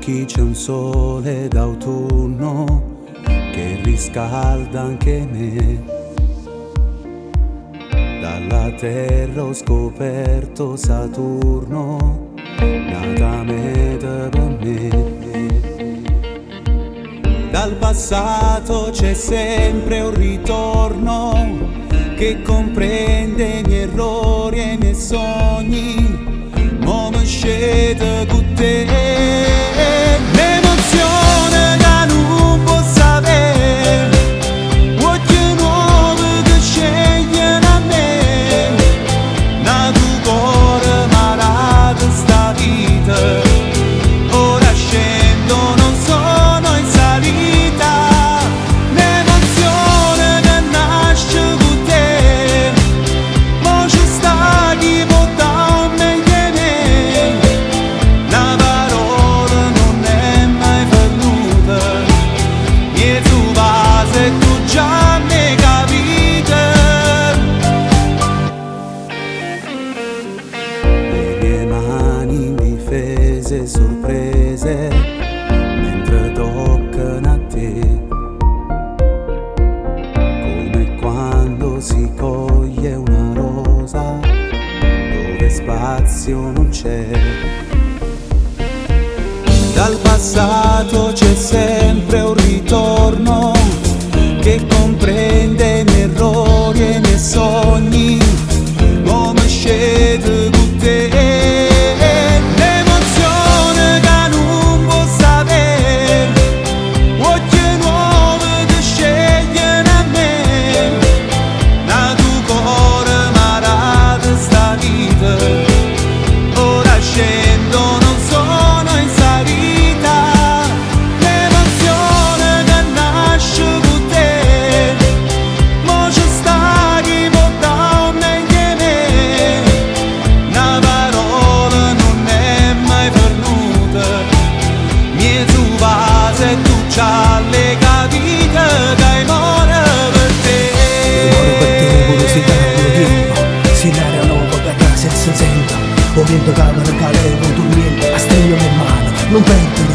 occhi c'è un sole d'autunno che riscalda anche me. Dalla terra ho scoperto Saturno, nata meta per me. Dal passato c'è sempre un ritorno che comprende i miei errori e i miei sogni. Mo mi scende con te, l'emozione che non posso avere, occhi nuovi che scegliono a me. Da tu cuore malato sta vita, ora scendo, non sono in salita. L'emozione che nasce con te, mo ci sta chi può dare meglio me. La parola non è mai venuta, e tu vai se tu già ne capite. Le mie mani indifese, sorprese, mentre toccano a te, come quando si coglie una rosa dove spazio non c'è. Dal passato c'è sempre un ritorno che comprende i miei errori e i miei sogni. Come scende con te, l'emozione che non posso avere, occhi nuovi che scegliono a me. Da tu cuore malato sta vita, ora scendo, non sono in salita. L'emozione che nasce con te, mo ci sta chi può dare meglio me. La parola non è mai venuta, e tu vai se tu già le capite che hai more per te. Muore per te, curiosità, lo dico. Si l'aria nuova che senza senta, o vento che me ne cade con tu niente, a strillo in mano, non perdo